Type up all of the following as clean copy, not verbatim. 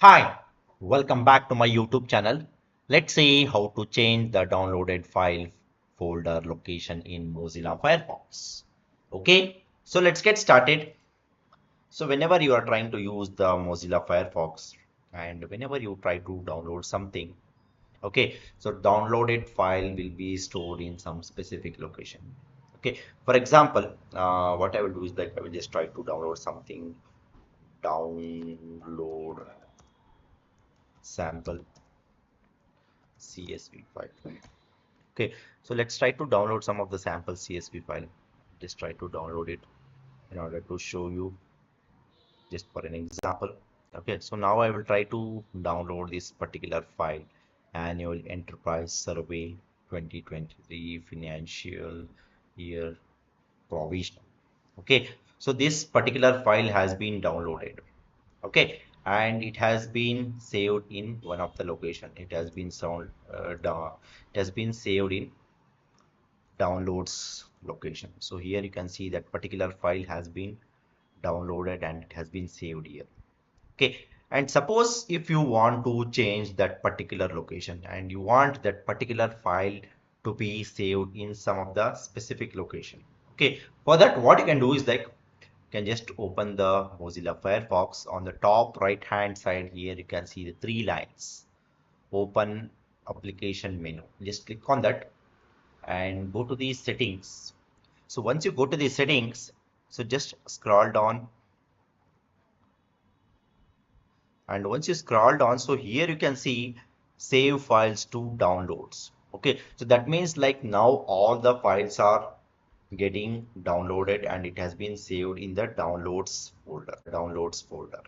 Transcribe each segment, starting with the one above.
Hi, welcome back to my YouTube channel. Let's see how to change the downloaded file folder location in Mozilla Firefox. Okay, so let's get started. So whenever you are trying to use the Mozilla Firefox and whenever you try to download something, okay, so downloaded file will be stored in some specific location. Okay, for example, what I will do is like I will just try to download something, download sample CSV file. Okay, so let's try to download some of the sample CSV file. Just try to download it in order to show you just for an example. Okay, so now I will try to download this particular file, Annual Enterprise Survey 2023 Financial Year Provision. Okay, so this particular file has been downloaded. Okay, and it has been saved in one of the location. It has been it has been saved in downloads location. So here you can see that particular file has been downloaded and it has been saved here. Okay, and suppose if you want to change that particular location and you want that particular file to be saved in some of the specific location. Okay, for that what you can do is like you can just open the Mozilla Firefox. On the top right hand side here you can see the three lines. Open application menu. Just click on that and go to the settings. So once you go to the settings, so just scroll down, and once you scroll down, so here you can see save files to downloads. Okay, so that means like now all the files are getting downloaded and it has been saved in the downloads folder.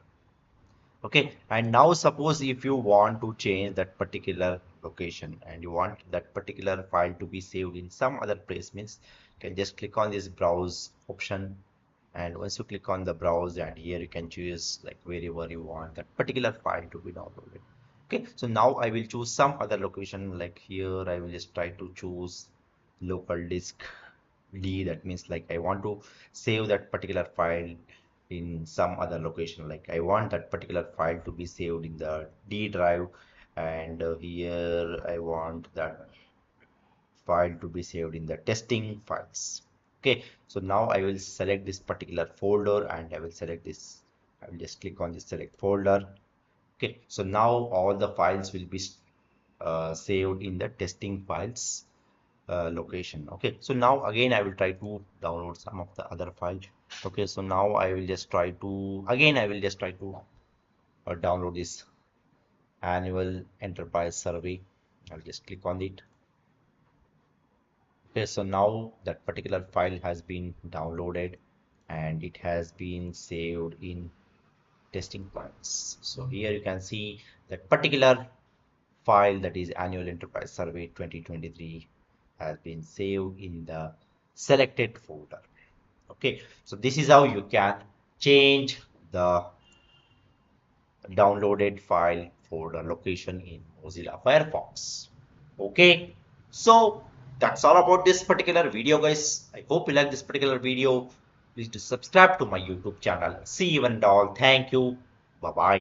Okay, and now suppose if you want to change that particular location and you want that particular file to be saved in some other place, means you can just click on this browse option, and once you click on the browse, and here you can choose like wherever you want that particular file to be downloaded. Okay, so now I will choose some other location, like here I will just try to choose local disk D. That means like I want to save that particular file in some other location, like I want that particular file to be saved in the D drive, and here I want that file to be saved in the testing files. Okay, so now I will select this particular folder and I will select this. I will just click on this select folder. Okay, so now all the files will be saved in the testing files location. Okay, so now again I will try to download some of the other files. Okay, so now I will just try to download this annual enterprise survey. I'll just click on it. Okay, so now that particular file has been downloaded and it has been saved in testing files. So here you can see that particular file, that is annual enterprise survey 2023, has been saved in the selected folder. Okay, so this is how you can change the downloaded file folder location in Mozilla Firefox. Okay, so that's all about this particular video, guys. I hope you like this particular video. Please do subscribe to my YouTube channel. See you and all. Thank you. Bye bye.